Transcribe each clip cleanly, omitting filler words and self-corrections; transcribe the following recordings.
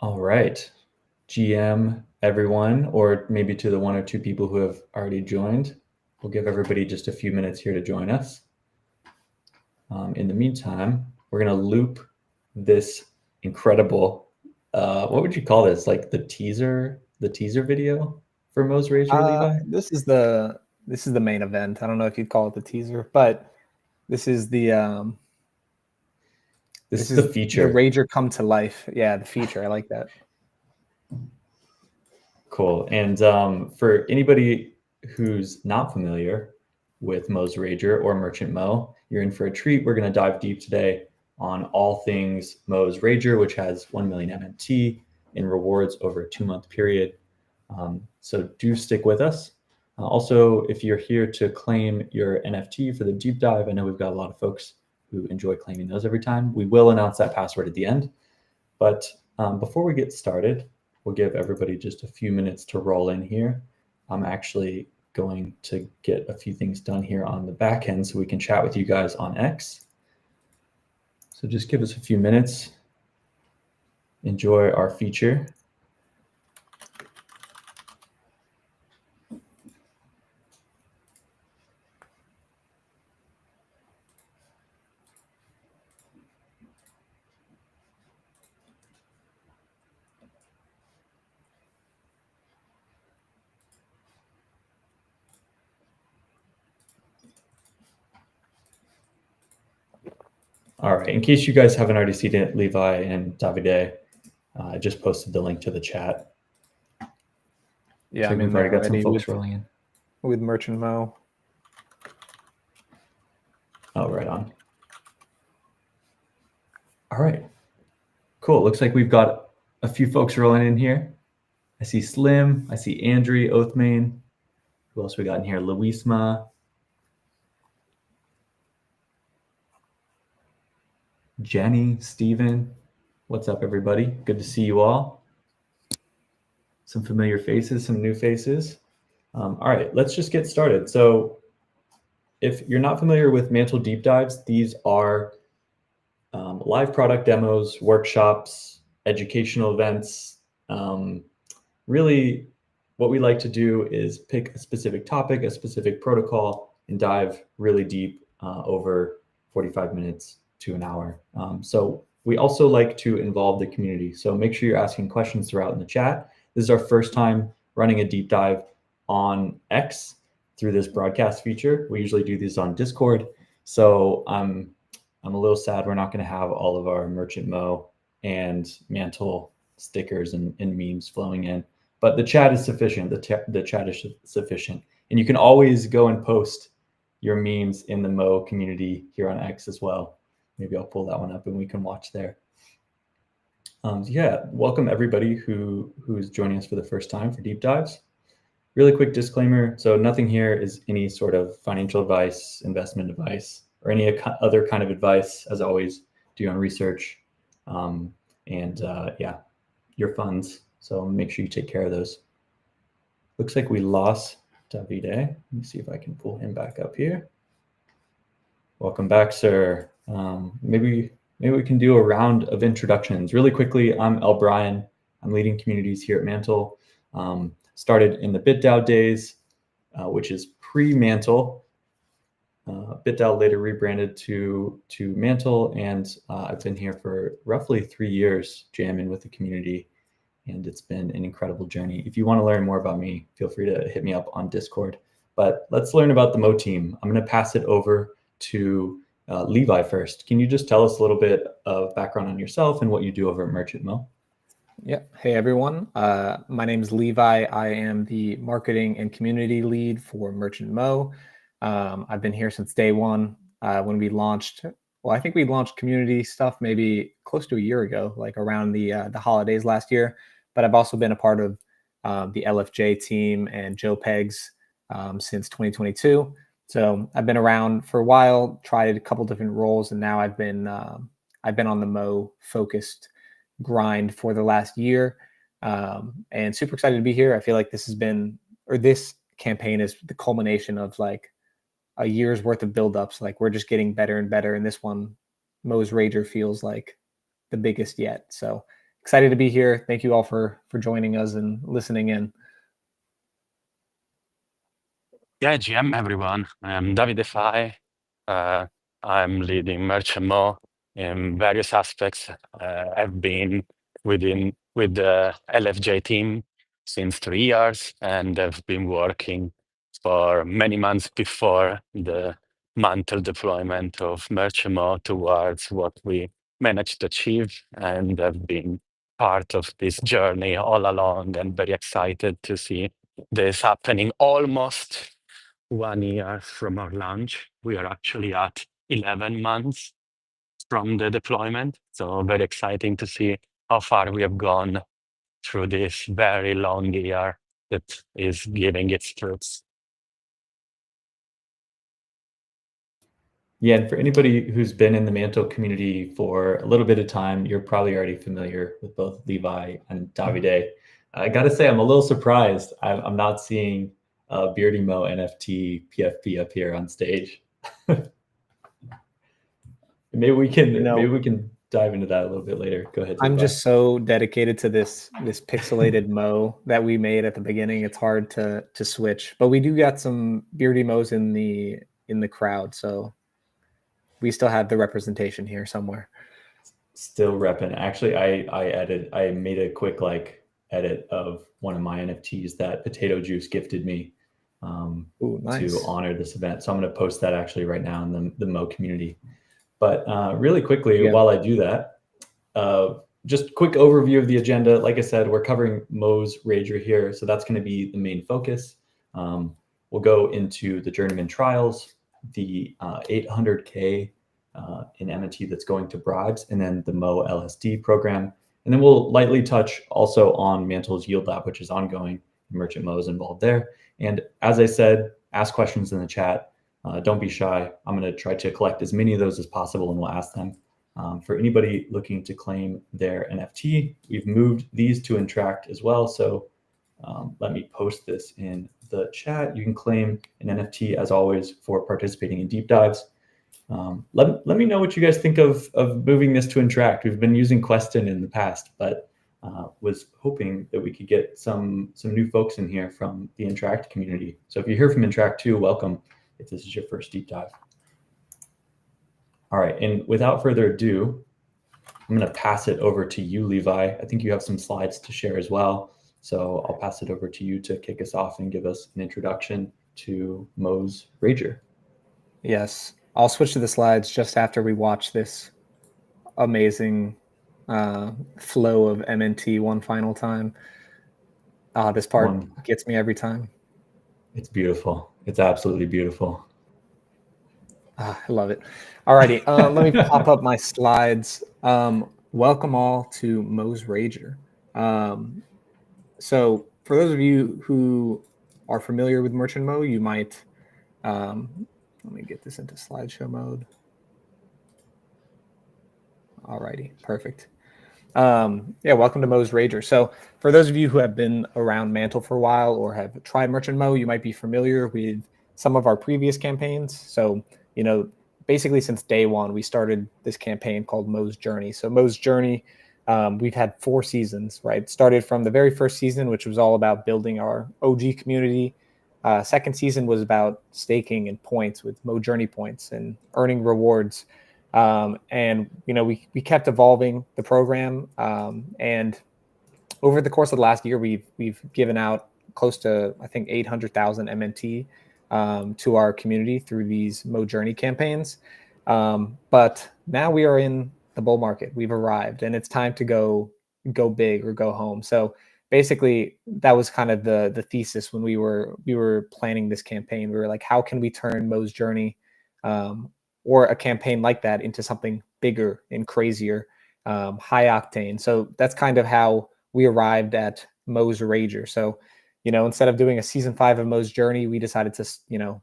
All right. GM, everyone, or maybe to the one or two people who have already joined. We'll give everybody just a few minutes here to join us. In the meantime, we're going to loop this incredible, what would you call this? Like the teaser video for Mo's Rager, Levi? This is the main event. I don't know if you'd call it the teaser, but this is the This is the the feature. Rager come to life. Yeah, the feature. I like that. Cool. And for anybody who's not familiar with Mo's Rager or Merchant Mo, you're in for a treat. We're going to dive deep today on all things Mo's Rager, which has 1 million MNT in rewards over a 2-month period. So do stick with us. Also, if you're here to claim your NFT for the deep dive, I know we've got a lot of folks who enjoy claiming those every time. We will announce that password at the end. But before we get started, we'll give everybody just a few minutes to roll in here. I'm actually going to get a few things done here on the back end so we can chat with you guys on X. So just give us a few minutes. Enjoy our feature. All right, in case you guys haven't already seen it, Levi and Davide, I just posted the link to the chat. Yeah, so we've already got some folks rolling in. With Merchant Mo. Oh, right on. All right, cool. Looks like we've got a few folks rolling in here. I see Slim, I see Andrew, Oathmain. Who else we got in here? Luisma. Jenny, Steven. What's up, everybody? Good to see you all. Some familiar faces, some new faces. All right, let's just get started. So if you're not familiar with Mantle Deep Dives, these are live product demos, workshops, educational events. Really, what we like to do is pick a specific topic, a specific protocol, and dive really deep over 45 minutes to an hour. So we also like to involve the community. So make sure you're asking questions throughout in the chat. This is our first time running a deep dive on X through this broadcast feature. We usually do these on Discord. So I'm a little sad we're not going to have all of our Merchant Mo and Mantle stickers and memes flowing in. But the chat is sufficient. The chat is sufficient. And you can always go and post your memes in the Mo community here on X as well. Maybe I'll pull that one up and we can watch there. Yeah, welcome everybody who's joining us for the first time for Deep Dives. Really quick disclaimer. So nothing here is any sort of financial advice, investment advice, or any other kind of advice. As always, do your own research. Yeah, your funds. So make sure you take care of those. Looks like we lost Davide. Let me see if I can pull him back up here. Welcome back, sir. Maybe we can do a round of introductions. Really quickly, I'm El Brian. I'm leading communities here at Mantle. Started in the BitDAO days, which is pre-Mantle. BitDAO later rebranded to Mantle, and I've been here for roughly 3 years jamming with the community, and it's been an incredible journey. If you want to learn more about me, feel free to hit me up on Discord. But let's learn about the Mo team. I'm going to pass it over to Levi first. Can you just tell us a little bit of background on yourself and what you do over at Merchant Mo? Yeah. Hey, everyone. My name is Levi. I am the marketing and community lead for Merchant Mo. I've been here since day one when we launched. Well, I think we launched community stuff maybe close to a year ago, like around the holidays last year. But I've also been a part of the LFJ team and Joe Pegs since 2022. So I've been around for a while, tried a couple different roles, and now I've been on the Mo focused grind for the last year, and super excited to be here. I feel like this campaign is the culmination of like a year's worth of buildups. Like we're just getting better and better, and this one, Mo's Rager, feels like the biggest yet. So excited to be here. Thank you all for joining us and listening in. Yeah, GM everyone. I'm Davide Fai. I'm leading Merchant Mo in various aspects. I've been with the LFJ team since 3 years, and I've been working for many months before the Mantle deployment of Merchant Mo towards what we managed to achieve. And I've been part of this journey all along, and very excited to see this happening almost 1 year from our launch. We are actually at 11 months from the deployment. So very exciting to see how far we have gone through this very long year that is giving its fruits. Yeah, and for anybody who's been in the Mantle community for a little bit of time, you're probably already familiar with both Levi and Davide. I got to say, I'm a little surprised. I'm not seeing Beardy Mo NFT PFP up here on stage. maybe we can dive into that a little bit later. Go ahead. I'm just so dedicated to this pixelated Mo that we made at the beginning. It's hard to switch, but we do got some Beardy Mo's in the crowd, so we still have the representation here somewhere. Still repping. Actually, I made a quick edit of one of my NFTs that Potato Juice gifted me nice. to honor this event. So I'm going to post that actually right now in the Mo community. But really quickly, while I do that, just quick overview of the agenda. Like I said, we're covering Mo's Rager here, so that's going to be the main focus. We'll go into the journeyman trials, the 800K in MNT that's going to bribes, and then the Mo LSD program. And then we'll lightly touch also on Mantle's Yield Lab, which is ongoing. Merchant Mo is involved there. And as I said, ask questions in the chat. Don't be shy. I'm going to try to collect as many of those as possible, and we'll ask them. For anybody looking to claim their NFT, we've moved these to Interact as well. So let me post this in the chat. You can claim an NFT as always for participating in deep dives. Let me know what you guys think of moving this to Interact. We've been using Queston in the past, but was hoping that we could get some new folks in here from the Interact community. So if you're here from Interact too, welcome if this is your first deep dive. All right, and without further ado, I'm going to pass it over to you, Levi. I think you have some slides to share as well. So I'll pass it over to you to kick us off and give us an introduction to Mo's Rager. Yes, I'll switch to the slides just after we watch this amazing flow of MNT one final time. This part gets me every time. It's beautiful. It's absolutely beautiful. I love it. Alrighty, let me pop up my slides. Welcome all to Mo's Rager. So for those of you who are familiar with Merchant Mo, you might, let me get this into slideshow mode. Alrighty, perfect. Yeah, welcome to Mo's Rager. So for those of you who have been around Mantle for a while or have tried Merchant Mo, you might be familiar with some of our previous campaigns. So, you know, basically since day one, we started this campaign called Mo's Journey. So Mo's Journey, we've had 4 seasons, right? Started from the very first season, which was all about building our OG community. Second season was about staking and points with Mo Journey points and earning rewards. And you know, we kept evolving the program, and over the course of the last year, we've given out close to, I think, 800,000 MNT to our community through these Mo Journey campaigns. But now we are in the bull market. We've arrived, and it's time to go big or go home. So basically, that was kind of the thesis when we were planning this campaign. We were like, how can we turn Mo's Journey or a campaign like that into something bigger and crazier, high octane? So that's kind of how we arrived at Mo's Rager. So, you know, instead of doing a season 5 of Mo's Journey, we decided to, you know,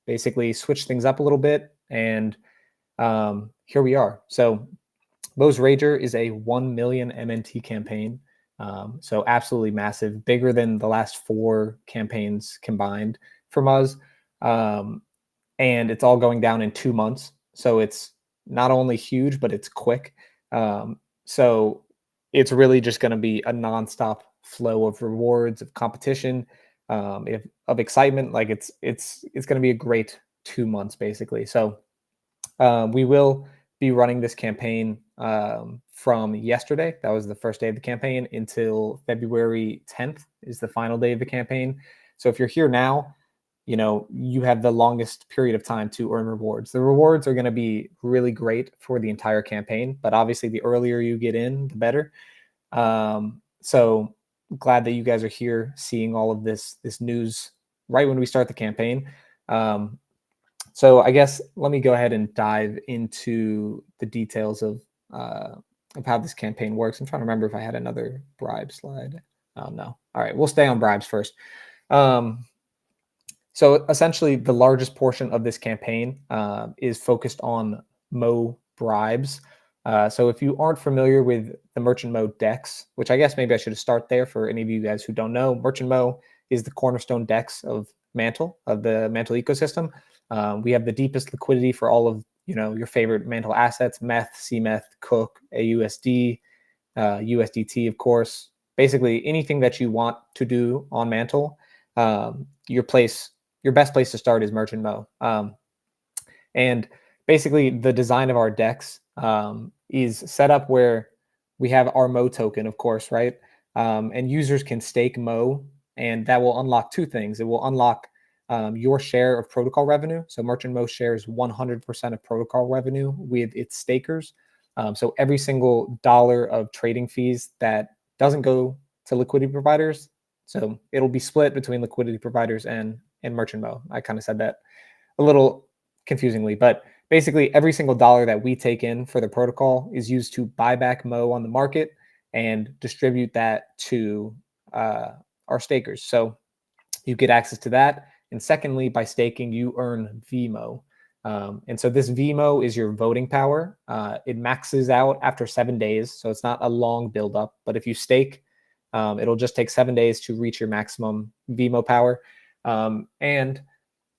basically switch things up a little bit. And here we are. So Mo's Rager is a 1 million MNT campaign. So absolutely massive, bigger than the last 4 campaigns combined from us. And it's all going down in 2 months. So it's not only huge, but it's quick. So it's really just going to be a nonstop flow of rewards, of competition, of excitement. Like it's going to be a great 2 months basically. So we will be running this campaign from yesterday. That was the first day of the campaign until February 10th is the final day of the campaign. So if you're here now, you know, you have the longest period of time to earn rewards. The rewards are going to be really great for the entire campaign, but obviously the earlier you get in, the better. So glad that you guys are here seeing all of this news right when we start the campaign. So I guess let me go ahead and dive into the details of how this campaign works. I'm trying to remember if I had another bribe slide. Oh, no. All right, we'll stay on bribes first. So essentially, the largest portion of this campaign is focused on Mo bribes. So if you aren't familiar with the Merchant Mo DEX, which I guess maybe I should start there for any of you guys who don't know, Merchant Mo is the cornerstone DEX of Mantle, of the Mantle ecosystem. We have the deepest liquidity for all of your favorite Mantle assets: METH, CMETH, Cook, AUSD, USDT, of course. Basically, anything that you want to do on Mantle, your best place to start is Merchant Mo. And basically, the design of our DEX is set up where we have our Mo token, of course, right? And users can stake Mo, and that will unlock two things. It will unlock your share of protocol revenue. So Merchant Mo shares 100% of protocol revenue with its stakers. So every single dollar of trading fees that doesn't go to liquidity providers, so it'll be split between liquidity providers and Merchant Mo. I kind of said that a little confusingly, but basically every single dollar that we take in for the protocol is used to buy back Mo on the market and distribute that to our stakers. So you get access to that. And secondly, by staking, you earn VMO. And so this VMO is your voting power. It maxes out after 7 days. So it's not a long buildup, but if you stake, it'll just take 7 days to reach your maximum VMO power. And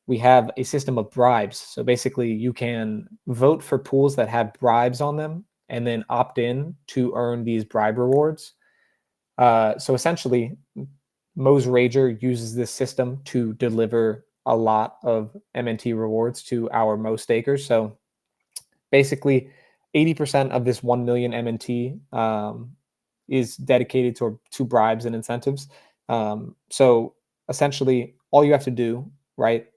we have a system of bribes. So basically you can vote for pools that have bribes on them and then opt in to earn these bribe rewards. So essentially, Mo's Rager uses this system to deliver a lot of MNT rewards to our Mo stakers. So basically 80% of this 1 million MNT is dedicated to bribes and incentives. So essentially all you have to do, right,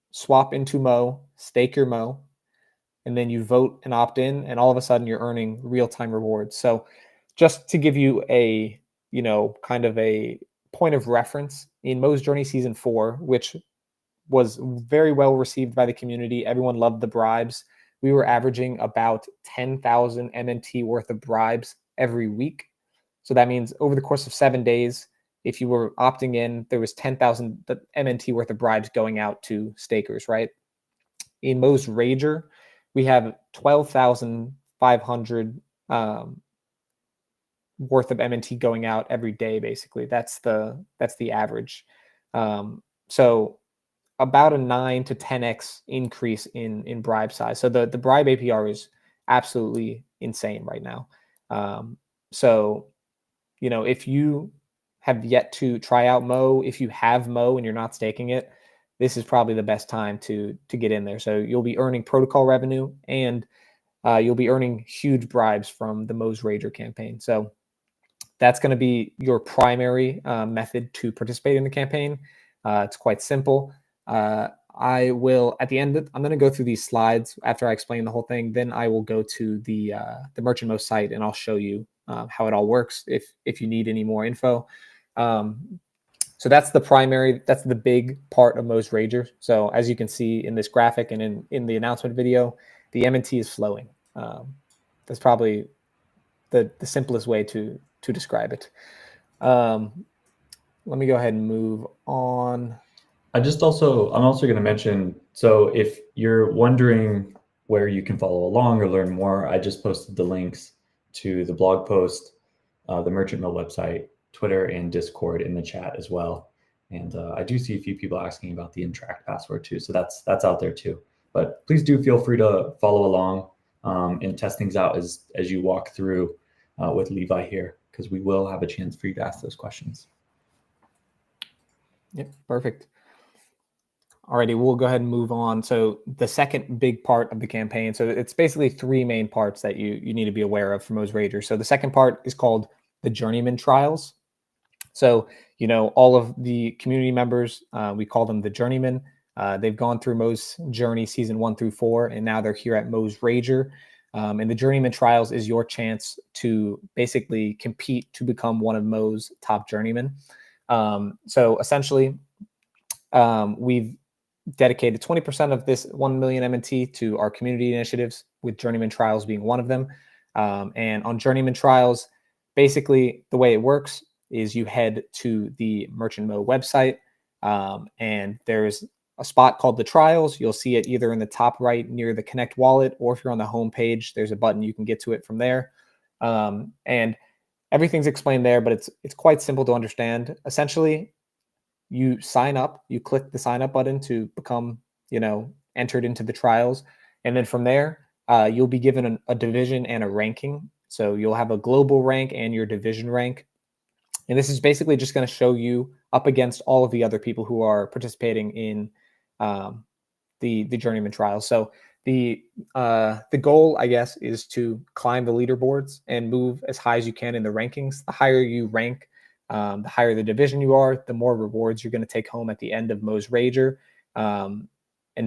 swap into Mo, stake your Mo, and then you vote and opt in, and all of a sudden you're earning real-time rewards. So just to give you a, kind of a point of reference, in Mo's Journey Season 4, which was very well received by the community, everyone loved the bribes. We were averaging about 10,000 MNT worth of bribes every week. So that means over the course of 7 days, if you were opting in, there was 10,000 MNT worth of bribes going out to stakers, right? In Mo's Rager, we have 12,500 worth of MNT going out every day. Basically, that's the average. So about a 9 to 10x increase in bribe size. So the bribe APR is absolutely insane right now. So if you have yet to try out Mo, if you have Mo and you're not staking it, this is probably the best time to get in there. So you'll be earning protocol revenue, and you'll be earning huge bribes from the Mo's Rager campaign. So that's going to be your primary method to participate in the campaign. It's quite simple. I will, at the end, I'm going to go through these slides after I explain the whole thing. Then I will go to the Merchant Mo site, and I'll show you how it all works if you need any more info. So that's the big part of Mo's Rager. So as you can see in this graphic and in the announcement video, the MNT is flowing. That's probably the simplest way to describe it. Let me go ahead and move on. I'm also going to mention, so if you're wondering where you can follow along or learn more, I just posted the links to the blog post, the Merchant Mo website, Twitter, and Discord in the chat as well. And I do see a few people asking about the Interact password too. So that's out there too. But please do feel free to follow along and test things out as you walk through with Levi here, because we will have a chance for you to ask those questions. Yep, perfect. Alrighty, we'll go ahead and move on. So the second big part of the campaign, so it's basically three main parts that you need to be aware of for Mo's Rager. So the second part is called the Journeyman Trials. So, all of the community members, we call them the Journeymen. They've gone through Mo's Journey season 1 through 4, and now they're here at Mo's Rager. And the Journeyman Trials is your chance to basically compete to become one of Mo's top journeymen. So essentially, we've dedicated 20% of this 1 million MNT to our community initiatives, with Journeyman Trials being one of them. And on Journeyman Trials, basically the way it works is you head to the Merchant Mo website, and there's a spot called the Trials. You'll see it either in the top right near the Connect wallet, or if you're on the home page, there's a button you can get to it from there. And everything's explained there, but it's quite simple to understand. Essentially, you sign up, you click the sign up button to become, entered into the trials. And then from there, you'll be given a division and a ranking. So you'll have a global rank and your division rank. And this is basically just going to show you up against all of the other people who are participating in the Journeyman Trials. So the goal, I guess, is to climb the leaderboards and move as high as you can in the rankings. The higher you rank, the higher the division you are, the more rewards you're going to take home at the end of Mo's Rager. And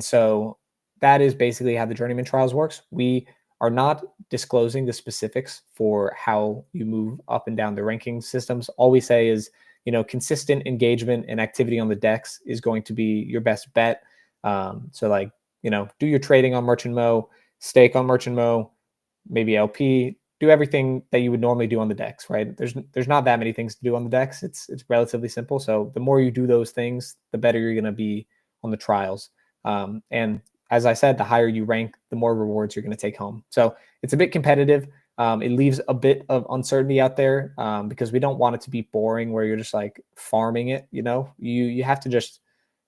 so that is basically how the Journeyman Trials works. We are not disclosing the specifics for how you move up and down the ranking systems. All we say is, consistent engagement and activity on the decks is going to be your best bet. So do your trading on Merchant Mo, stake on Merchant Mo, maybe LP, do everything that you would normally do on the decks, right? There's not that many things to do on the decks. It's relatively simple. So the more you do those things, the better you're going to be on the trials. And as I said, the higher you rank, the more rewards you're going to take home. So it's a bit competitive. It leaves a bit of uncertainty out there, because we don't want it to be boring where you're just like farming it. You have to just,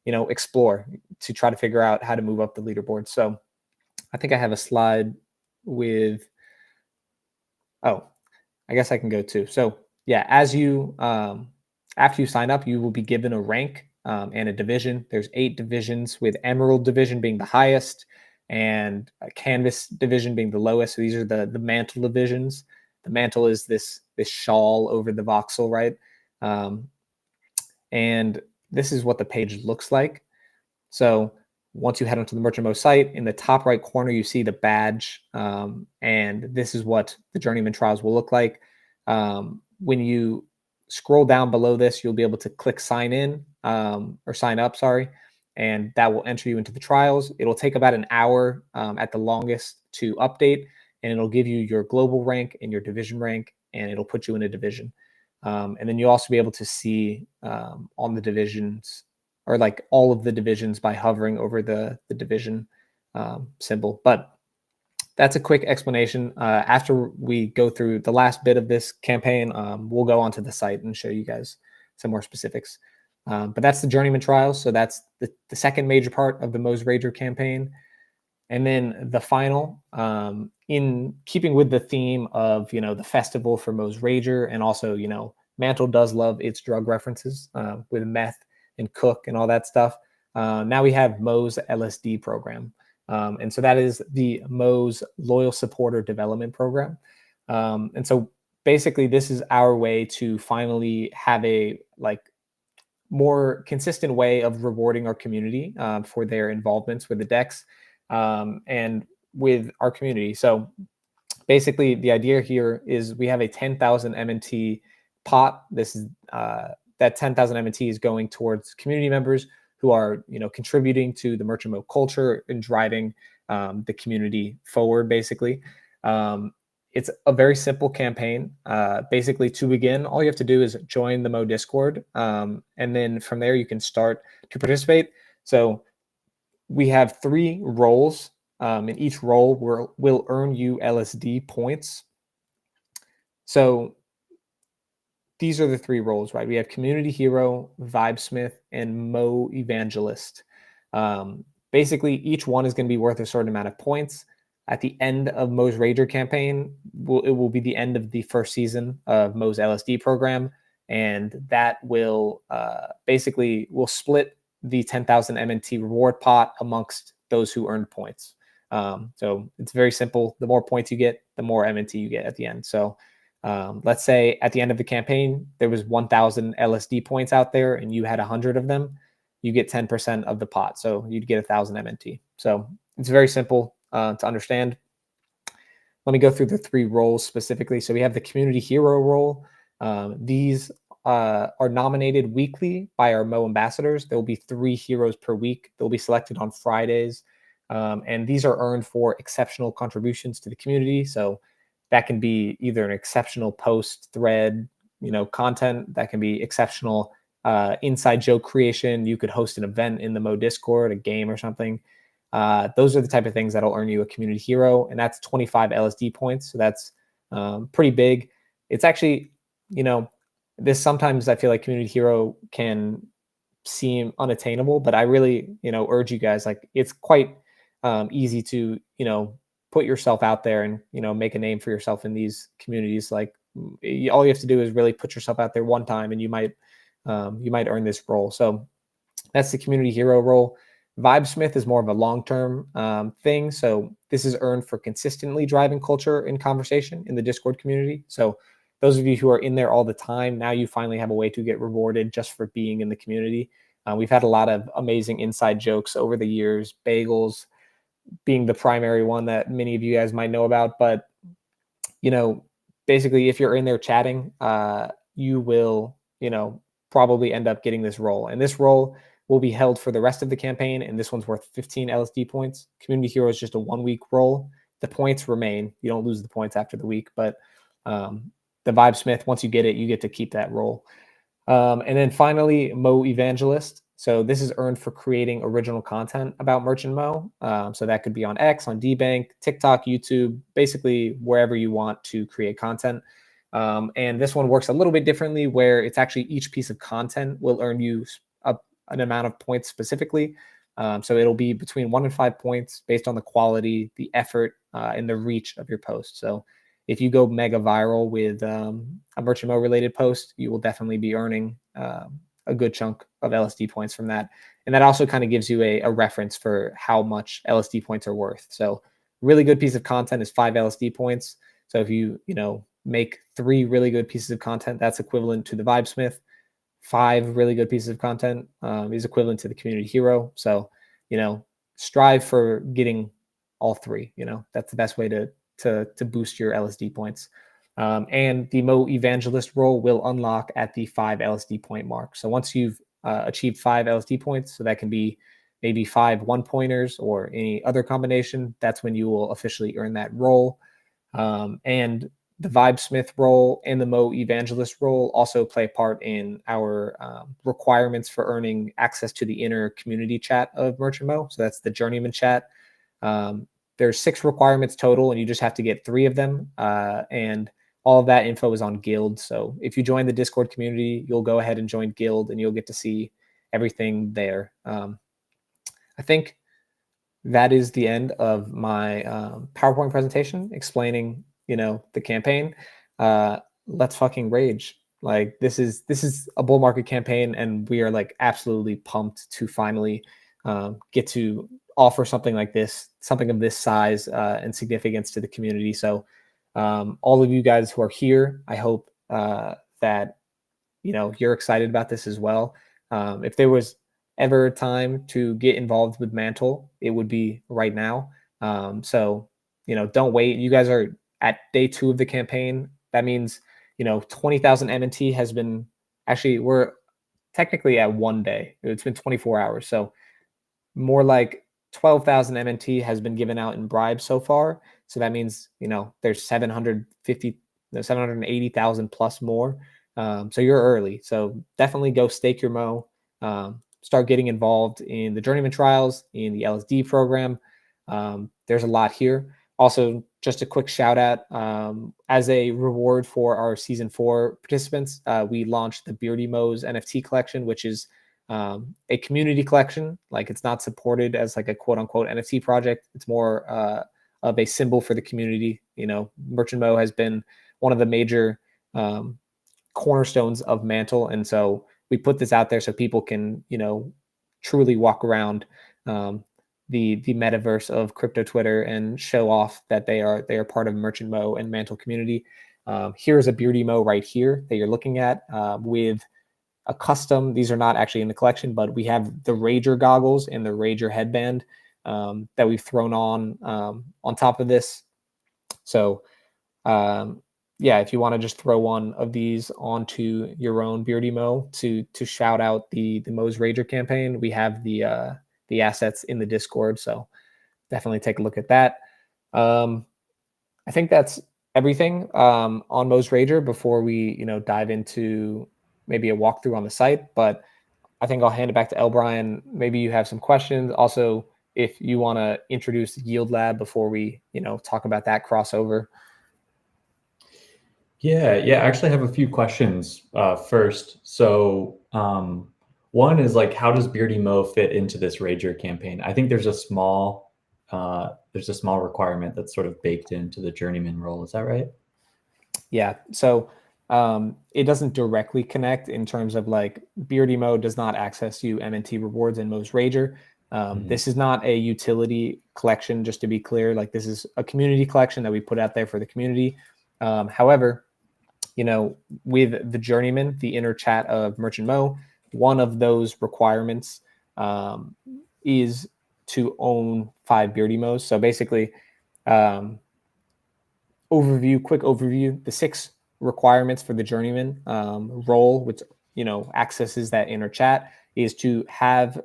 explore to try to figure out how to move up the leaderboard. So I think I have a slide with, I guess I can go too. So yeah, as you, after you sign up, you will be given a rank and a division. There's 8 divisions, with Emerald division being the highest and a Canvas division being the lowest. So these are the Mantle divisions. The Mantle is this shawl over the voxel, right? And this is what the page looks like. So once you head onto the Merchant Mo site, in the top right corner, you see the badge. And this is what the Journeyman Trials will look like. When you scroll down below this, you'll be able to click sign in, or sign up, sorry, and that will enter you into the trials. It'll take about an hour at the longest to update, and it'll give you your global rank and your division rank, and it'll put you in a division. And then you'll also be able to see on the divisions, or like all of the divisions, by hovering over the division symbol. But that's a quick explanation. After we go through the last bit of this campaign, we'll go onto the site and show you guys some more specifics. But that's the Journeyman Trials. So that's the second major part of the Mo's Rager campaign. And then the final, in keeping with the theme of, the festival for Mo's Rager, and also, Mantle does love its drug references with meth and cook and all that stuff. Now we have Mo's LSD program. And so that is the Mo's Loyal Supporter Development Program. And so basically this is our way to finally have a more consistent way of rewarding our community for their involvements with the decks and with our community. So basically the idea here is we have a 10,000 MNT pot. This is that 10,000 MNT is going towards community members who are, contributing to the Merchant Mo culture and driving the community forward, basically. It's a very simple campaign. Basically, to begin, all you have to do is join the Mo Discord. And then from there, you can start to participate. So we have 3 roles. And each role will earn you LSD points. So these are the 3 roles, right? We have Community Hero, Vibesmith, and Mo Evangelist. Basically, each one is going to be worth a certain amount of points. at the end of Mo's Rager campaign, it will be the end of the first season of Mo's LSD program, and that will basically will split the 10,000 MNT reward pot amongst those who earned points. So it's very simple. The more points you get, the more MNT you get at the end. So let's say at the end of the campaign, there was 1,000 LSD points out there and you had 100 of them, you get 10% of the pot. So you'd get 1,000 MNT. So it's very simple to understand. Let me go through the 3 roles specifically. So we have the community hero role. These are nominated weekly by our Mo ambassadors. There will be 3 heroes per week. They'll be selected on Fridays. And these are earned for exceptional contributions to the community. So that can be either an exceptional post, thread, content. That can be exceptional inside joke creation. You could host an event in the Mo Discord, a game or something. Those are the type of things that'll earn you a community hero, and that's 25 LSD points. So that's pretty big. It's actually, this sometimes I feel like community hero can seem unattainable, but I really, urge you guys, like it's quite easy to, put yourself out there and, make a name for yourself in these communities. Like all you have to do is really put yourself out there one time and you might earn this role. So that's the community hero role. Vibesmith is more of a long-term thing. So this is earned for consistently driving culture and conversation in the Discord community. So those of you who are in there all the time, now you finally have a way to get rewarded just for being in the community. We've had a lot of amazing inside jokes over the years, bagels being the primary one that many of you guys might know about. But, basically if you're in there chatting, you will, probably end up getting this role. And this role will be held for the rest of the campaign, and this one's worth 15 LSD points. Community hero is just a 1-week role. The points remain. You don't lose the points after the week, but the Vibesmith, once you get it, you get to keep that role. And then finally, Mo Evangelist. So this is earned for creating original content about Merchant Mo. So that could be on X, on DBank, TikTok, YouTube, basically wherever you want to create content. And this one works a little bit differently, where it's actually each piece of content will earn you an amount of points specifically. So it'll be between 1 and 5 points based on the quality, the effort, and the reach of your post. So if you go mega viral with a Merchant Mo related post, you will definitely be earning a good chunk of LSD points from that. And that also kind of gives you a reference for how much LSD points are worth. So really good piece of content is 5 LSD points. So if you, make 3 really good pieces of content, that's equivalent to the Vibesmith. 5 really good pieces of content is equivalent to the community hero. So, strive for getting all 3. That's the best way to boost your LSD points. And the Mo Evangelist role will unlock at the 5 LSD point mark. So once you've achieved 5 LSD points, so that can be maybe 5 1-pointers or any other combination, that's when you will officially earn that role. And the Vibesmith role and the Mo Evangelist role also play a part in our requirements for earning access to the inner community chat of Merchant Mo. So that's the Journeyman chat. There's 6 requirements total, and you just have to get 3 of them. And all of that info is on Guild. So if you join the Discord community, you'll go ahead and join Guild, and you'll get to see everything there. I think that is the end of my PowerPoint presentation explaining, the campaign. Let's fucking rage. Like this is a bull market campaign, and we are like absolutely pumped to finally get to offer something like this, something of this size and significance to the community. So all of you guys who are here, I hope that you're excited about this as well. If there was ever a time to get involved with Mantle, it would be right now. So don't wait. You guys are at day 2 of the campaign. That means 20,000 MNT has been, actually we're technically at 1 day. It's been 24 hours. So more like 12,000 MNT has been given out in bribes so far. So that means, there's 780,000 plus more. So you're early. So definitely go stake your Mo, start getting involved in the Journeyman trials, in the LSD program. There's a lot here. Also, just a quick shout out, as a reward for our season 4 participants, we launched the Beardy Mo's NFT collection, which is a community collection. Like it's not supported as like a quote unquote NFT project. It's more of a symbol for the community. Merchant Mo has been one of the major cornerstones of Mantle, and so we put this out there so people can truly walk around the metaverse of crypto Twitter and show off that they are part of Merchant Mo and Mantle community. Here's a Beardy Mo right here that you're looking at with a custom. These are not actually in the collection, but we have the Rager goggles and the Rager headband that we've thrown on top of this. So if you want to just throw one of these onto your own Beardy Mo to shout out the Mo's Rager campaign, we have the assets in the Discord. So definitely take a look at that. I think that's everything on Mo's Rager before we dive into maybe a walkthrough on the site. But I think I'll hand it back to L. Brian. Maybe you have some questions. Also, if you want to introduce the Yield Lab before we talk about that crossover. Yeah. I actually have a few questions first. So one is like, how does Beardy Mo fit into this Rager campaign? I think there's a small requirement that's sort of baked into the journeyman role. Is that right? Yeah. So it doesn't directly connect in terms of like Beardy Mo does not access you MNT rewards in Mo's Rager. This is not a utility collection, just to be clear. Like this is a community collection that we put out there for the community. However, with the journeyman, the inner chat of Merchant Mo, one of those requirements is to own 5 Beardy Mo's. So basically, quick overview, the 6 requirements for the journeyman role, which accesses that inner chat, is to have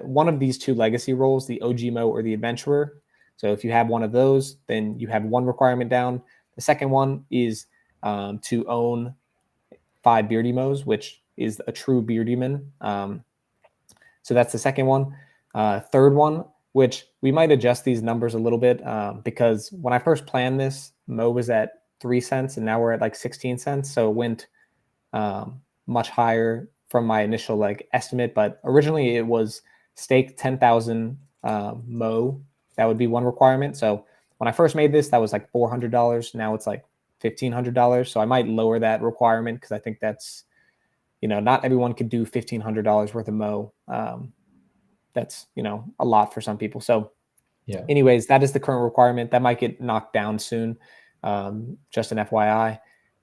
one of these 2 legacy roles, the OG Mo or the adventurer. So if you have one of those, then you have one requirement down. The second one is to own 5 Beardy Mo's, which is a true Beardyman. So that's the second one. Third one, which we might adjust these numbers a little bit because when I first planned this, Mo was at 3 cents and now we're at like 16 cents. So it went much higher from my initial estimate, but originally it was stake 10,000 Mo. That would be one requirement. So when I first made this, that was like $400. Now it's like $1,500. So I might lower that requirement because I think that's, not everyone could do $1,500 worth of Mo. That's, a lot for some people. So anyways, that is the current requirement. That might get knocked down soon. Just an FYI.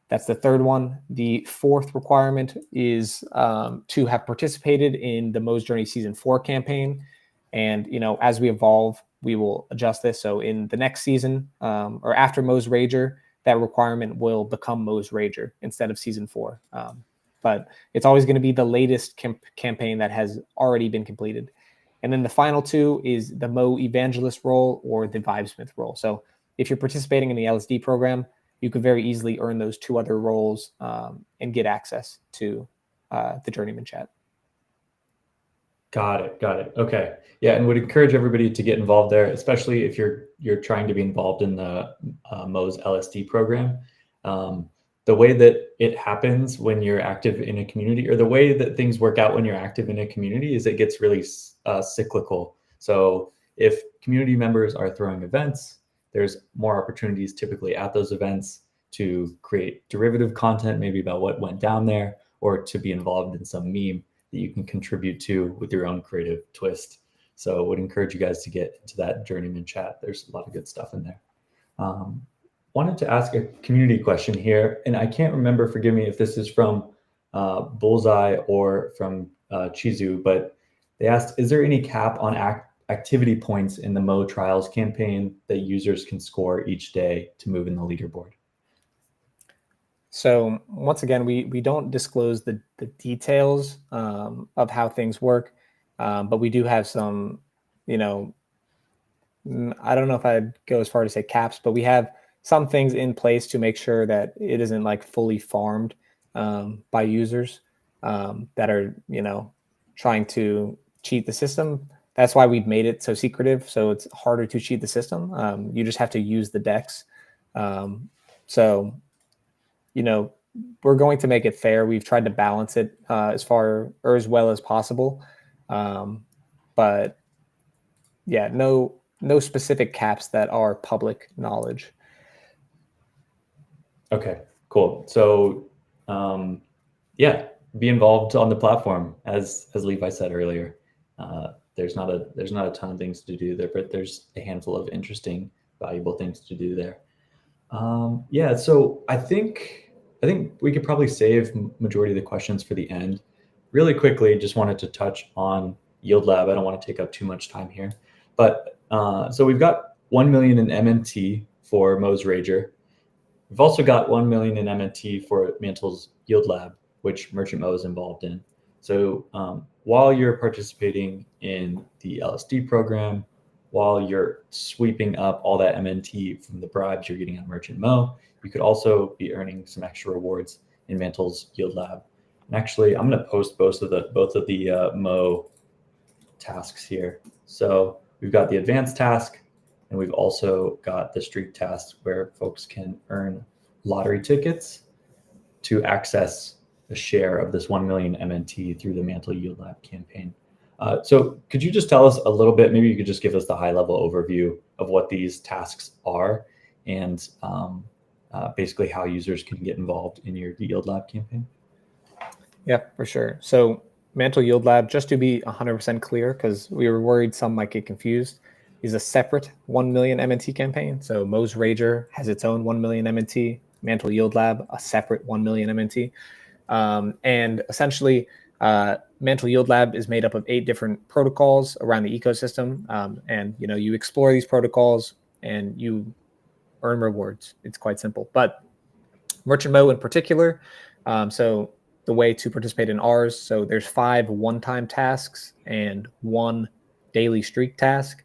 That's the third one. The fourth requirement is to have participated in the Mo's Journey Season 4 campaign. And, as we evolve, we will adjust this. So in the next season or after Mo's Rager, that requirement will become Mo's Rager instead of Season 4. But it's always going to be the latest campaign that has already been completed. And then the final 2 is the Mo Evangelist role or the Vibesmith role. So if you're participating in the LSD program, you could very easily earn those 2 other roles and get access to the Journeyman chat. Got it. Okay. Yeah, and would encourage everybody to get involved there, especially if you're trying to be involved in the Mo's LSD program. The way that it happens when you're active in a community, or the way that things work out when you're active in a community, is it gets really cyclical. So if community members are throwing events, there's more opportunities typically at those events to create derivative content, maybe about what went down there, or to be involved in some meme that you can contribute to with your own creative twist. So would encourage you guys to get into that journeyman chat. There's a lot of good stuff in there. Wanted to ask a community question here, and I can't remember, forgive me if this is from Bullseye or from Chizu, but they asked, is there any cap on activity points in the Mo Trials campaign that users can score each day to move in the leaderboard? So once again, we don't disclose the details of how things work, but we do have some, I don't know if I'd go as far to say caps, but we have some things in place to make sure that it isn't like fully farmed by users that are, trying to cheat the system. That's why we've made it so secretive. So it's harder to cheat the system. You just have to use the DEX. So we're going to make it fair. We've tried to balance it as well as possible. But yeah, no no specific caps that are public knowledge. Okay, cool. So, yeah, be involved on the platform, as Levi said earlier. There's not a ton of things to do there, but there's a handful of interesting, valuable things to do there. Yeah, so I think we could probably save majority of the questions for the end. Really quickly, just wanted to touch on Yield Lab. I don't want to take up too much time here, but so we've got 1 million in MNT for Mo's Rager. We've also got 1 million in MNT for Mantle's Yield Lab, which Merchant Mo is involved in. So while you're participating in the LSD program, while you're sweeping up all that MNT from the bribes you're getting on Merchant Mo, you could also be earning some extra rewards in Mantle's Yield Lab. And actually, I'm going to post both of the Mo tasks here. So we've got the advanced task, and we've also got the streak task where folks can earn lottery tickets to access a share of this 1 million MNT through the Mantle Yield Lab campaign. So could you just tell us a little bit, maybe you could just give us the high level overview of what these tasks are and basically how users can get involved in your Yield Lab campaign? Yeah, for sure. So Mantle Yield Lab, just to be 100% clear, because we were worried some might get confused, is a separate 1 million MNT campaign. So Mo's Rager has its own 1 million MNT, Mantle Yield Lab, a separate 1 million MNT. And essentially, Mantle Yield Lab is made up of 8 different protocols around the ecosystem. And you explore these protocols and you earn rewards. It's quite simple. But Merchant Mo in particular, so the way to participate in ours, so there's 5 one-time tasks and 1 daily streak task.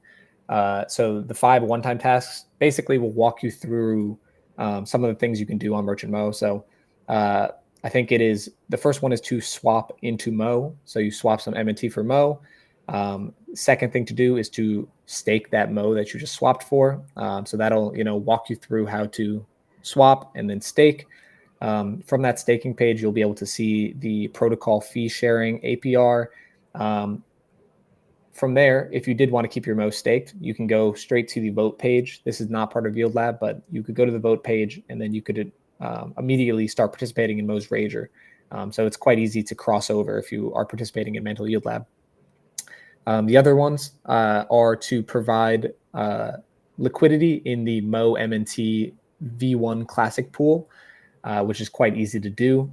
So the 5 one-time tasks basically will walk you through some of the things you can do on Merchant Mo. So I think the first one is to swap into Mo. So you swap some MNT for Mo. Second thing to do is to stake that Mo that you just swapped for. So that'll walk you through how to swap and then stake. From that staking page, you'll be able to see the protocol fee sharing APR. From there, if you did want to keep your Mo staked, you can go straight to the vote page. This is not part of Yield Lab, but you could go to the vote page and then you could immediately start participating in Mo's Rager. So it's quite easy to cross over if you are participating in Mantle Yield Lab. The other ones are to provide liquidity in the Mo MNT V1 Classic pool, which is quite easy to do.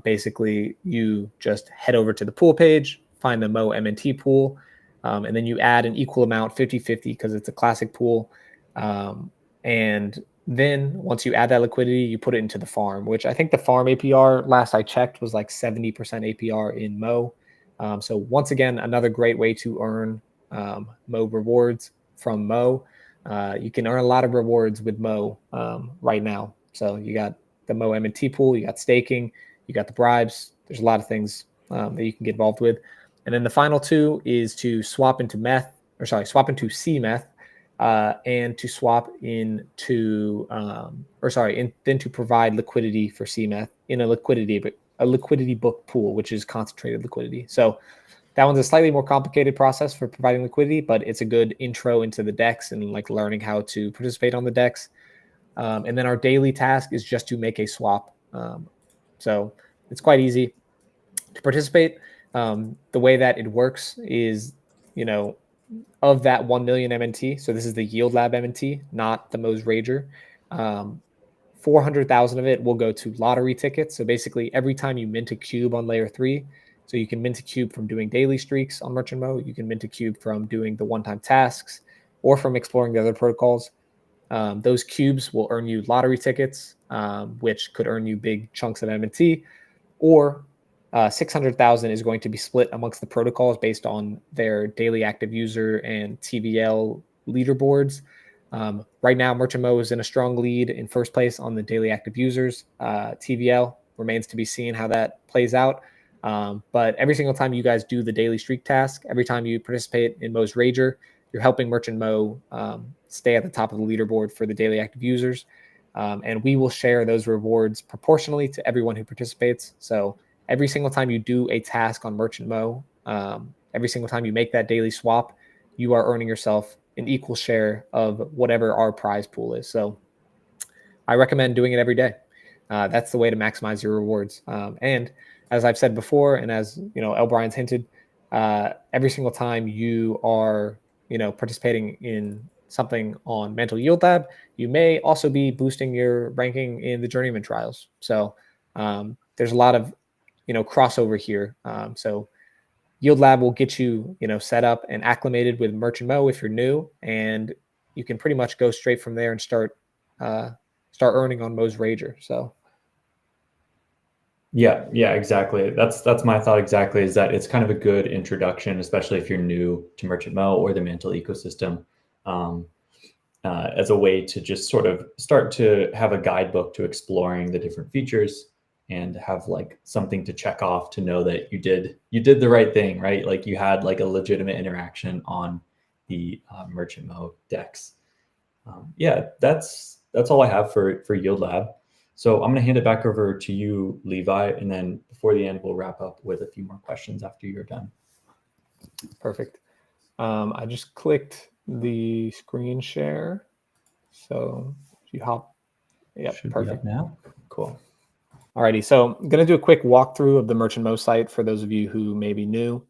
Basically, you just head over to the pool page, find the Mo MNT pool, and then you add an equal amount, 50-50, because it's a classic pool. And then once you add that liquidity, you put it into the farm, which I think the farm APR, last I checked, was like 70% APR in Mo. So once again, another great way to earn Mo rewards from Mo. You can earn a lot of rewards with Mo right now. So you got the Mo MNT pool, you got staking, you got the bribes. There's a lot of things that you can get involved with. And then the final 2 is to swap into CMETH, and to swap into, then to provide liquidity for CMETH in a liquidity book pool, which is concentrated liquidity. So that one's a slightly more complicated process for providing liquidity, but it's a good intro into the DEX and like learning how to participate on the DEX. And then our daily task is just to make a swap. So it's quite easy to participate. The way that it works is, of that 1 million MNT, so this is the Yield Lab MNT, not the Mo's Rager, 400,000 of it will go to lottery tickets. So basically every time you mint a cube on layer 3, so you can mint a cube from doing daily streaks on Merchant Mo, you can mint a cube from doing the one-time tasks or from exploring the other protocols. Those cubes will earn you lottery tickets, which could earn you big chunks of MNT, or 600,000 is going to be split amongst the protocols based on their daily active user and TVL leaderboards. Right now, Merchant Mo is in a strong lead in first place on the daily active users. TVL remains to be seen how that plays out. But every single time you guys do the daily streak task, every time you participate in Mo's Rager, you're helping Merchant Mo stay at the top of the leaderboard for the daily active users. And we will share those rewards proportionally to everyone who participates. So every single time you do a task on Merchant Mo, every single time you make that daily swap, you are earning yourself an equal share of whatever our prize pool is. So I recommend doing it every day. That's the way to maximize your rewards. And as I've said before, and as L. Brian's hinted, every single time you are participating in something on Mantle Yield Lab, you may also be boosting your ranking in the Journeyman trials. So there's a lot of crossover here. So Yield Lab will get you set up and acclimated with Merchant Mo if you're new, and you can pretty much go straight from there and start earning on Mo's Rager. So yeah, exactly. That's my thought exactly, is that it's kind of a good introduction, especially if you're new to Merchant Mo or the Mantle ecosystem, as a way to just sort of start to have a guidebook to exploring the different features and have like something to check off to know that you did the right thing, right? Like you had like a legitimate interaction on the Merchant Mo decks. Yeah, that's all I have for Yield Lab. So I'm going to hand it back over to you, Levi, and then before the end, we'll wrap up with a few more questions after you're done. Perfect. I just clicked the screen share. So if you hop, yeah, perfect. Now, cool. Alrighty, so I'm going to do a quick walkthrough of the Merchant Mo site for those of you who may be new.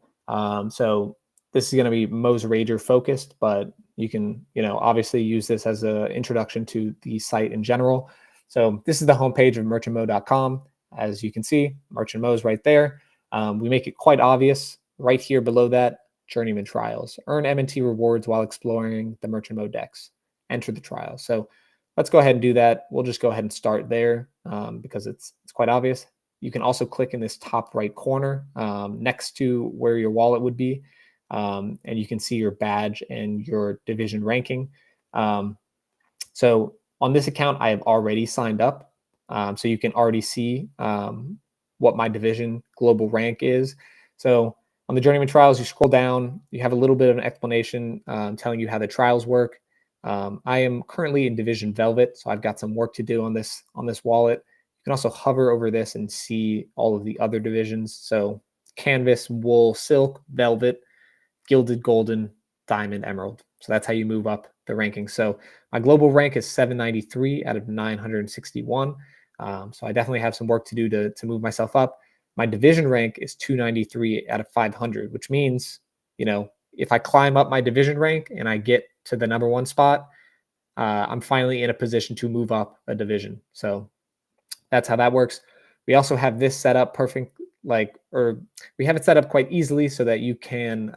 So this is going to be Mo's Rager focused, but you can, obviously use this as an introduction to the site in general. So this is the homepage of merchantmo.com. As you can see, Merchant Mo is right there. We make it quite obvious right here below that, Journeyman Trials. Earn MNT rewards while exploring the Merchant Mo decks. Enter the trial. So let's go ahead and do that. We'll just go ahead and start there because it's quite obvious. You can also click in this top right corner next to where your wallet would be, and you can see your badge and your division ranking. So on this account, I have already signed up. So you can already see what my division global rank is. So on the Journeyman Trials, you scroll down, you have a little bit of an explanation telling you how the trials work. I am currently in Division Velvet, so I've got some work to do on this wallet. You can also hover over this and see all of the other divisions. So Canvas, Wool, Silk, Velvet, Gilded, Golden, Diamond, Emerald. So that's how you move up the ranking. So my global rank is 793 out of 961. So I definitely have some work to do to move myself up. My division rank is 293 out of 500, which means, if I climb up my division rank and I get to the #1 spot, I'm finally in a position to move up a division. So that's how that works. We also have this set up perfect, we have it set up quite easily so that you can,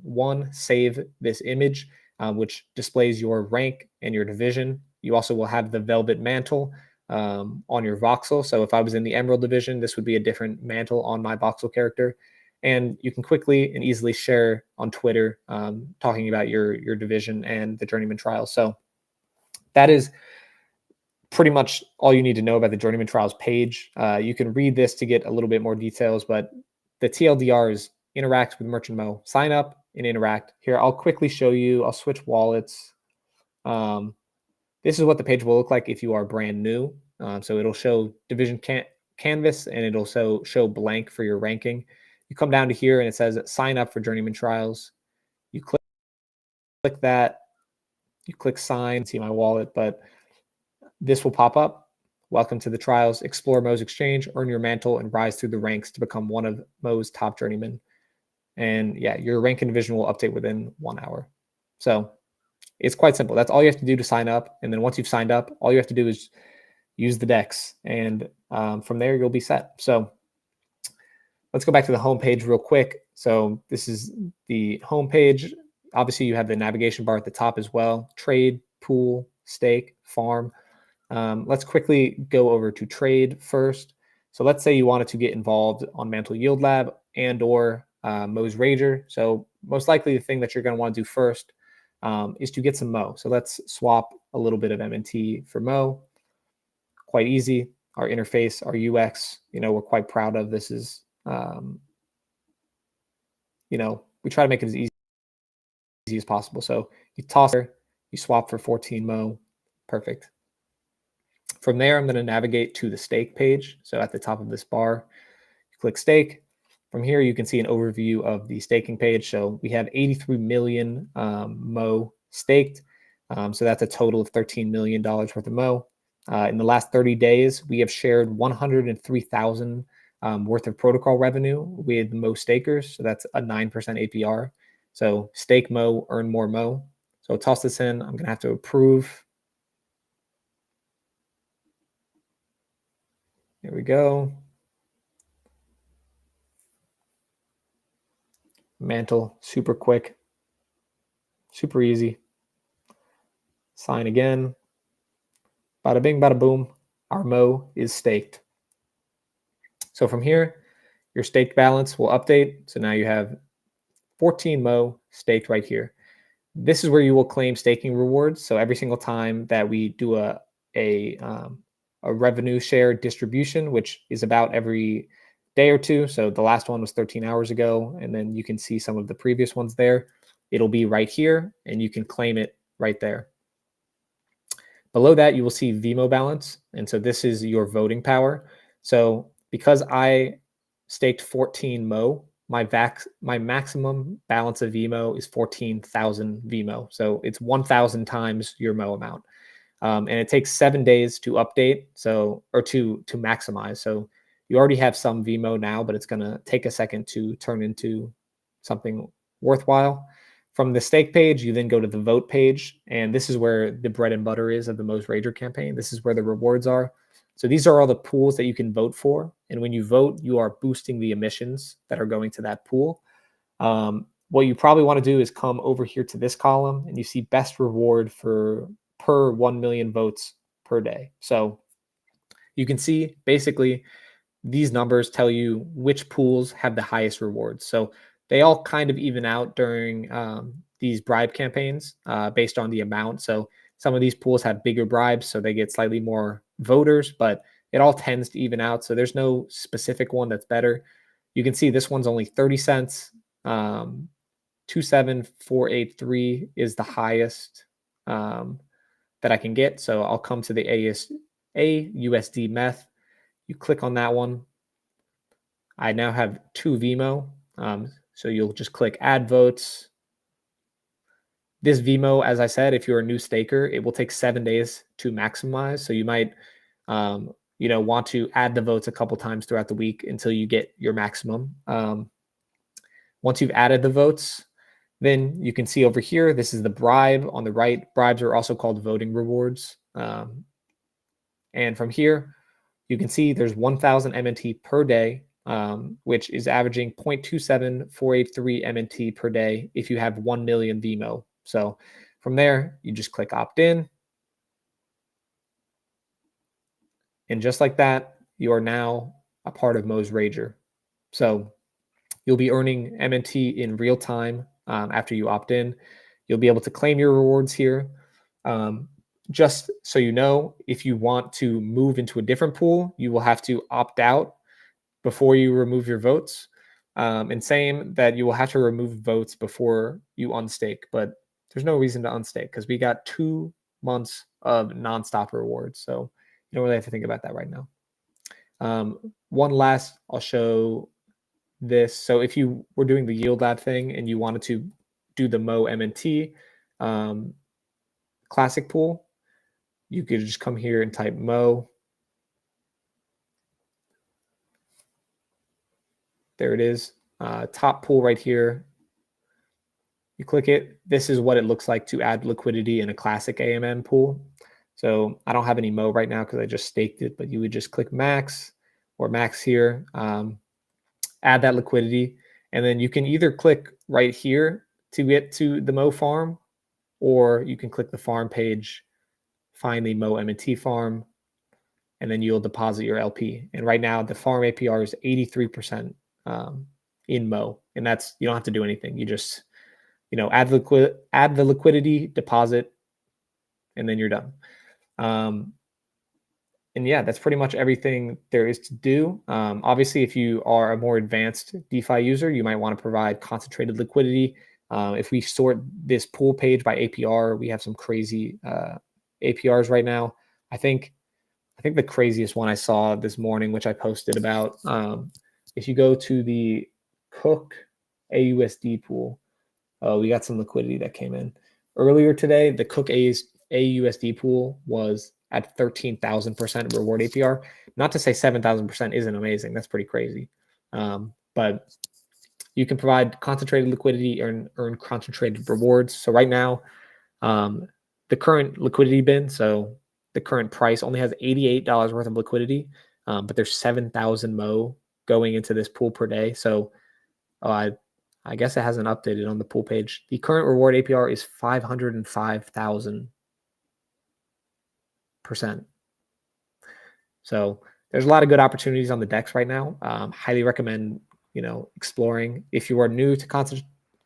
one, save this image, which displays your rank and your division. You also will have the Velvet Mantle on your voxel. So if I was in the Emerald division, this would be a different mantle on my voxel character. And you can quickly and easily share on Twitter talking about your division and the Journeyman Trials. So that is pretty much all you need to know about the Journeyman Trials page. You can read this to get a little bit more details, but the TLDR is interact with Merchant Mo. Sign up and interact. Here, I'll quickly show you. I'll switch wallets. This is what the page will look like if you are brand new. So it'll show division canvas, and it'll also show blank for your ranking. You come down to here and it says sign up for Journeyman Trials. You click that, you click sign, see my wallet, but this will pop up. Welcome to the trials. Explore Mo's exchange, earn your mantle, and rise through the ranks to become one of Mo's top journeymen. And yeah, your rank and division will update within 1 hour. So it's quite simple. That's all you have to do to sign up. And then once you've signed up, all you have to do is use the decks. And from there, you'll be set. So let's go back to the home page real quick. So this is the home page. Obviously, you have the navigation bar at the top as well. Trade, pool, stake, farm. Let's quickly go over to trade first. So let's say you wanted to get involved on Mantle Yield Lab and or Mo's Rager. So most likely the thing that you're going to want to do first is to get some Mo. So let's swap a little bit of MNT for Mo. Quite easy. Our interface, our UX, we're quite proud of. This is, we try to make it as easy as possible. So you toss her, you swap for 14 Mo. Perfect. From there, I'm going to navigate to the stake page. So at the top of this bar, you click stake. From here, you can see an overview of the staking page. So we have 83 million Mo staked. So that's a total of $13 million worth of Mo. In the last 30 days, we have shared 103,000 worth of protocol revenue with Mo stakers. So that's a 9% APR. So stake Mo, earn more Mo. So I'll toss this in. I'm going to have to approve. There we go. Mantle, super quick, super easy. Sign again. Bada bing, bada boom. Our Mo is staked. So from here, your staked balance will update. So now you have 14 Mo staked right here. This is where you will claim staking rewards. So every single time that we do a revenue share distribution, which is about every day or two. So the last one was 13 hours ago, and then you can see some of the previous ones there. It'll be right here, and you can claim it right there. Below that, you will see VMO balance, and so this is your voting power. So because I staked 14 Mo, my maximum balance of VMO is 14,000 VMO. So it's 1,000 times your Mo amount. And it takes 7 days to update, or to maximize. So you already have some VMO now, but it's going to take a second to turn into something worthwhile. From the stake page, you then go to the vote page, and this is where the bread and butter is of the Mo's Rager campaign. This is where the rewards are. So these are all the pools that you can vote for, and when you vote, you are boosting the emissions that are going to that pool. What you probably want to do is come over here to this column, and you see best reward per 1 million votes per day. So you can see basically these numbers tell you which pools have the highest rewards. So they all kind of even out during these bribe campaigns based on the amount. So some of these pools have bigger bribes, so they get slightly more voters, but it all tends to even out. So there's no specific one that's better. You can see this one's only 30 cents. 27483 is the highest that I can get. So I'll come to the AUSD meth. You click on that one. I now have 2 VMO. So you'll just click add votes. This VMO, as I said, if you're a new staker, it will take 7 days to maximize. So you might want to add the votes a couple times throughout the week until you get your maximum. Once you've added the votes, then you can see over here, this is the bribe on the right. Bribes are also called voting rewards. And from here, you can see there's 1,000 MNT per day, which is averaging 0.27483 MNT per day if you have 1 million VMO. So from there, you just click opt in. And just like that, you are now a part of Mo's Rager. So you'll be earning MNT in real time after you opt in. You'll be able to claim your rewards here. Just so you know, if you want to move into a different pool, you will have to opt out before you remove your votes. And same that you will have to remove votes before you unstake. But there's no reason to unstake because we got 2 months of nonstop rewards. So you don't really have to think about that right now. One last, I'll show this. So if you were doing the yield lab thing and you wanted to do the Mo MNT classic pool, you could just come here and type Mo. There it is. Top pool right here. You click it. This is what it looks like to add liquidity in a classic AMM pool. So I don't have any Mo right now because I just staked it, but you would just click max or max here, add that liquidity, and then you can either click right here to get to the Mo farm, or you can click the farm page, find the Mo MNT farm, and then you'll deposit your LP. And right now the farm APR is 83% in Mo, and that's, you don't have to do anything. You just add the liquidity, deposit, and then you're done. And yeah, that's pretty much everything there is to do. Obviously, if you are a more advanced DeFi user, you might want to provide concentrated liquidity. If we sort this pool page by APR, we have some crazy APRs right now. I think the craziest one I saw this morning, which I posted about, if you go to the Cook AUSD pool, we got some liquidity that came in. earlier today, the Cook AUSD pool was at 13,000% reward APR. Not to say 7,000% isn't amazing. That's pretty crazy. But you can provide concentrated liquidity and earn concentrated rewards. So right now, the current liquidity bin, so the current price only has $88 worth of liquidity, but there's 7,000 Mo going into this pool per day. So I guess it hasn't updated on the pool page. The current reward APR is 505,000%. So there's a lot of good opportunities on the DEX right now. Highly recommend, exploring. If you are new to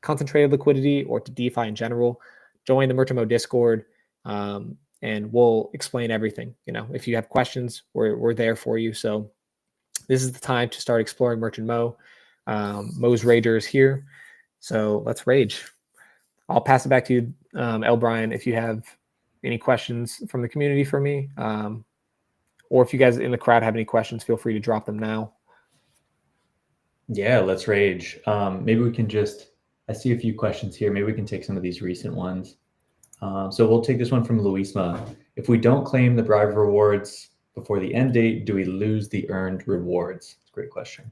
concentrated liquidity or to DeFi in general, join the Merchant Mo Discord, and we'll explain everything. If you have questions, we're there for you. So this is the time to start exploring Merchant Mo. Mo's Rager is here. So let's rage. I'll pass it back to you, L. Brian, if you have any questions from the community for me. Or if you guys in the crowd have any questions, feel free to drop them now. Yeah, let's rage. Maybe we can I see a few questions here. Maybe we can take some of these recent ones. So we'll take this one from Luisma. If we don't claim the bribe rewards before the end date, do we lose the earned rewards? It's a great question.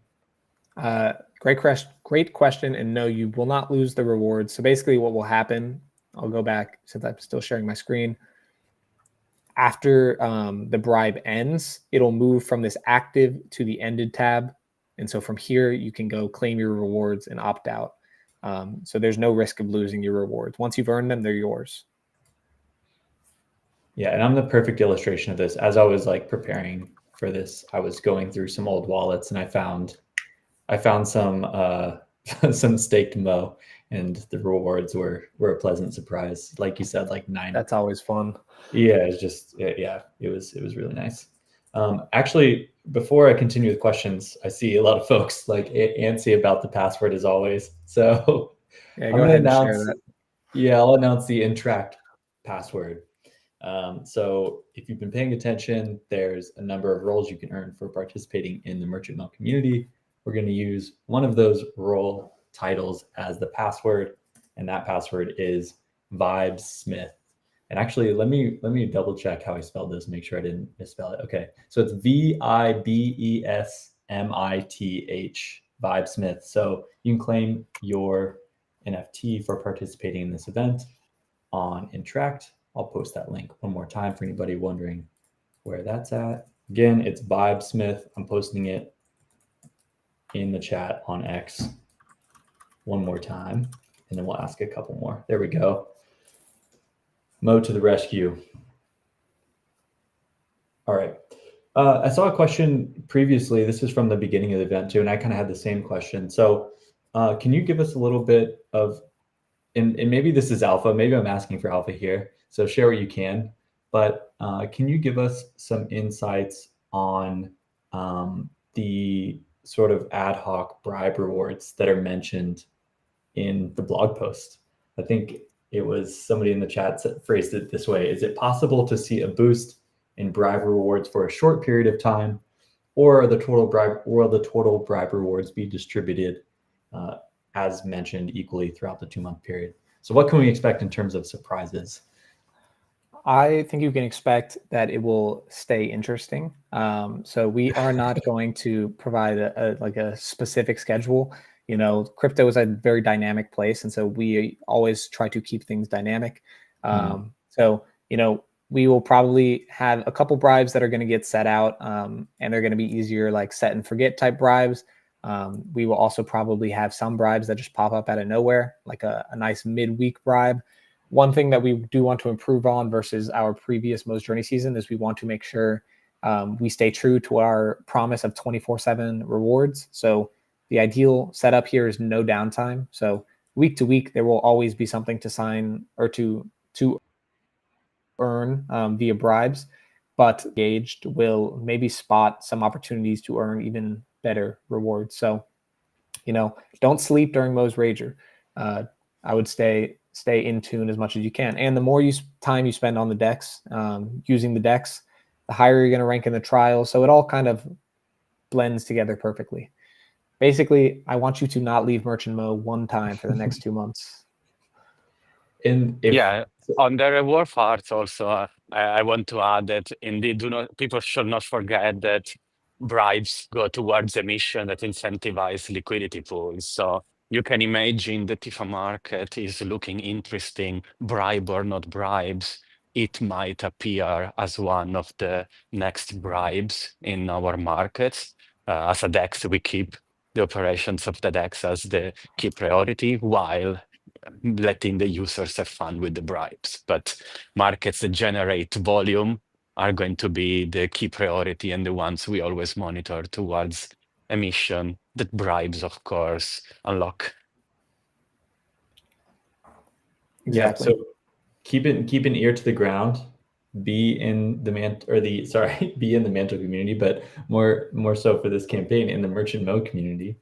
Great question. And no, you will not lose the rewards. So basically what will happen, I'll go back since I'm still sharing my screen. After the bribe ends, it'll move from this active to the ended tab. And so from here, you can go claim your rewards and opt out. So there's no risk of losing your rewards. Once you've earned them, they're yours. Yeah, and I'm the perfect illustration of this. As I was preparing for this, I was going through some old wallets and I found some some staked Mo, and the rewards were a pleasant surprise. Like you said, 9. That's always fun. Yeah, it's just it was really nice. Actually, before I continue with questions, I see a lot of folks antsy about the password as always. So yeah, go ahead and share that. Yeah, I'll announce the Interact password. So if you've been paying attention, there's a number of roles you can earn for participating in the Merchant Mo community. We're going to use one of those role titles as the password, and that password is VibesSmith. And actually, let me double check how I spelled this, make sure I didn't misspell it. Okay, so it's VIBESMITH, VibesSmith. So you can claim your NFT for participating in this event on Interact. I'll post that link one more time for anybody wondering where that's at. Again, it's VibesSmith. I'm posting it in the chat on X one more time, and then we'll ask a couple more. There we go. Mo to the rescue. All right. I saw a question previously. This is from the beginning of the event too, and I kind of had the same question. So can you give us a little bit of, and maybe this is alpha, maybe I'm asking for alpha here, so share what you can, but can you give us some insights on the sort of ad hoc bribe rewards that are mentioned in the blog post? I think it was somebody in the chat phrased it this way: is it possible to see a boost in bribe rewards for a short period of time, or the total bribe rewards be distributed as mentioned equally throughout the 2-month period? So what can we expect in terms of surprises? I think you can expect that it will stay interesting. So we are not going to provide a specific schedule. Crypto is a very dynamic place, and so we always try to keep things dynamic. So we will probably have a couple bribes that are going to get set out, and they're going to be easier, like set and forget type bribes. We will also probably have some bribes that just pop up out of nowhere, like a nice midweek bribe. One thing that we do want to improve on versus our previous Mo's Journey season is we want to make sure we stay true to our promise of 24/7 rewards. So the ideal setup here is no downtime. So week to week, there will always be something to sign or to earn via bribes, but engaged will maybe spot some opportunities to earn even better rewards. So, don't sleep during Mo's Rager. I would stay in tune as much as you can. And the more time you spend on the DEX, using the DEX, the higher you're going to rank in the trial. So it all kind of blends together perfectly. Basically, I want you to not leave Merchant Mo one time for the next 2 months. And if Yeah, on the reward part also, I want to add that indeed, people should not forget that bribes go towards a mission that incentivize liquidity pools. So you can imagine that if a market is looking interesting, bribe or not bribes, it might appear as one of the next bribes in our markets. As a DEX, we keep the operations of the DEX as the key priority, while letting the users have fun with the bribes. But markets that generate volume are going to be the key priority and the ones we always monitor towards a mission that bribes, of course, unlock. Exactly. Yeah, so keep an ear to the ground. Be in the be in the Mantle community, but more so for this campaign in the merchant mode community,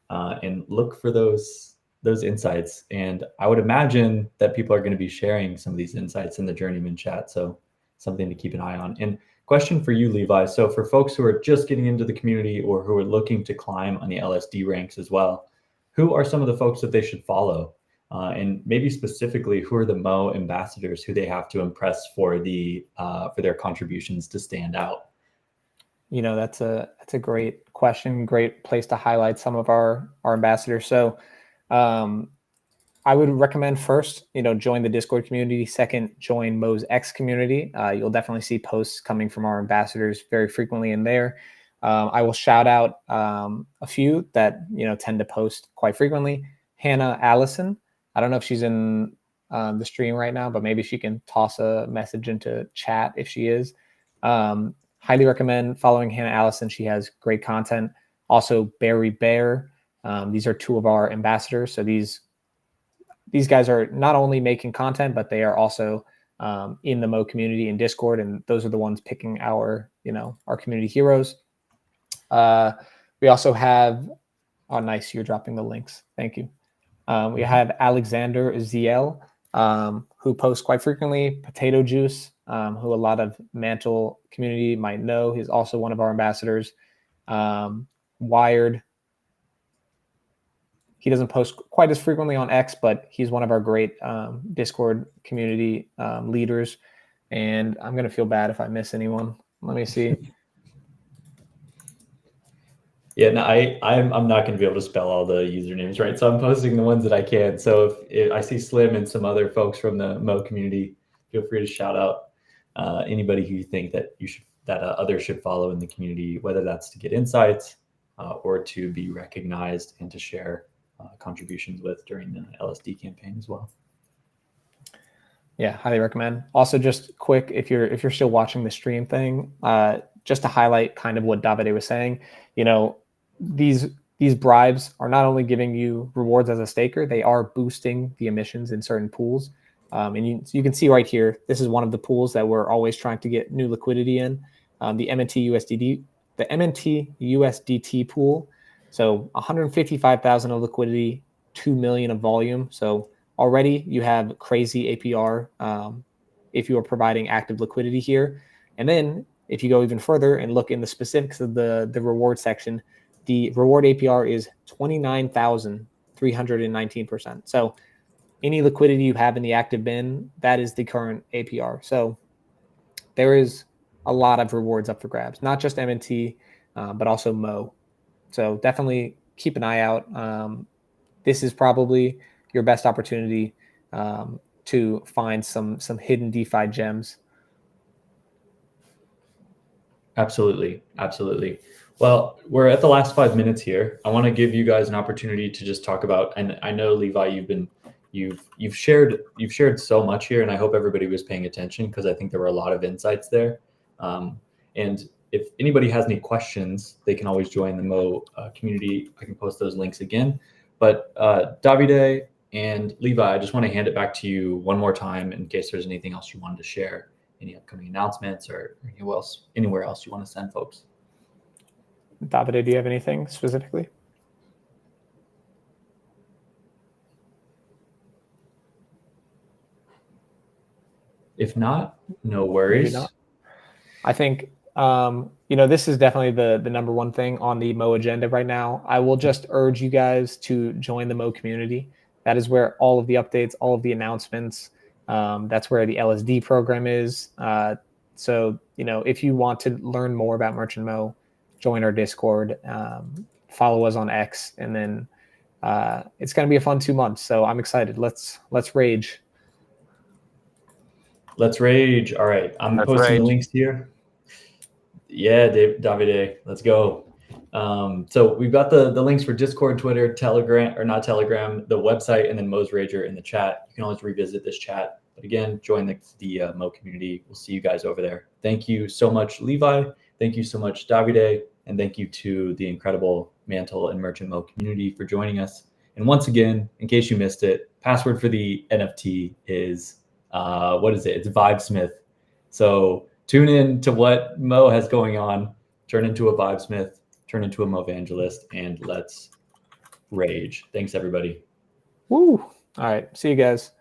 and look for those insights. And I would imagine that people are going to be sharing some of these insights in the journeyman chat. So something to keep an eye on. And question for you, Levi. So for folks who are just getting into the community or who are looking to climb on the LSD ranks as well, who are some of the folks that they should follow? And maybe specifically, who are the Mo ambassadors who they have to impress for their contributions to stand out? That's a great question. Great place to highlight some of our ambassadors. So I would recommend first, join the Discord community. Second, join Mo's X community. You'll definitely see posts coming from our ambassadors very frequently in there. I will shout out a few that tend to post quite frequently. Hannah Allison. I don't know if she's in the stream right now, but maybe she can toss a message into chat if she is. Highly recommend following Hannah Allison. She has great content. Also, Barry Bear. These are two of our ambassadors. So these guys are not only making content, but they are also in the Mo community in Discord, and those are the ones picking our community heroes. We also have, oh, nice, you're dropping the links. Thank you. We have Alexander Ziel, who posts quite frequently. Potato Juice, who a lot of Mantle community might know. He's also one of our ambassadors. Wired. He doesn't post quite as frequently on X, but he's one of our great Discord community leaders. And I'm going to feel bad if I miss anyone. Let me see. Yeah, no, I'm not going to be able to spell all the usernames, right? So I'm posting the ones that I can. So if I see Slim and some other folks from the Mo community, feel free to shout out anybody who you think that others should follow in the community, whether that's to get insights or to be recognized and to share contributions with during the LSD campaign as well. Yeah, highly recommend. Also, just quick, if you're still watching the stream thing, just to highlight kind of what Davide was saying, these bribes are not only giving you rewards as a staker, they are boosting the emissions in certain pools. And you can see right here, this is one of the pools that we're always trying to get new liquidity in, the MNT USDT pool. So 155,000 of liquidity, 2 million of volume. So already you have crazy APR if you are providing active liquidity here. And then if you go even further and look in the specifics of the reward section, the reward APR is 29,319%. So any liquidity you have in the active bin, that is the current APR. So there is a lot of rewards up for grabs, not just MNT, but also Mo. So definitely keep an eye out. This is probably your best opportunity to find some hidden DeFi gems. Absolutely. Well, we're at the last 5 minutes here. I want to give you guys an opportunity to just talk about, and I know, Levi, you've shared so much here, and I hope everybody was paying attention because I think there were a lot of insights there. And if anybody has any questions, they can always join the Mo community. I can post those links again. But Davide and Levi, I just want to hand it back to you one more time in case there's anything else you wanted to share, any upcoming announcements or anywhere else you want to send folks. Davide, do you have anything specifically? If not, no worries. Maybe not. I think this is definitely the number one thing on the Mo agenda right now. I will just urge you guys to join the Mo community. That is where all of the updates, all of the announcements, that's where the LSD program is. So, if you want to learn more about Merchant Mo, join our Discord, follow us on X, and then it's going to be a fun 2 months. So I'm excited. Let's rage. Let's rage. All right. I'm Let's posting the rage. links here. Yeah, Davide, let's go. So we've got the links for Discord, Twitter, Telegram, or not Telegram, the website, and then Mo's Rager in the chat. You can always revisit this chat. But again, join the Mo community. We'll see you guys over there. Thank you so much, Levi. Thank you so much, Davide. And thank you to the incredible Mantle and Merchant Mo community for joining us. And once again, in case you missed it, password for the NFT is, what is it? It's Vibesmith. So tune in to what Mo has going on, turn into a Vibesmith, turn into a Mo evangelist, and let's rage. Thanks, everybody. Woo. All right. See you guys.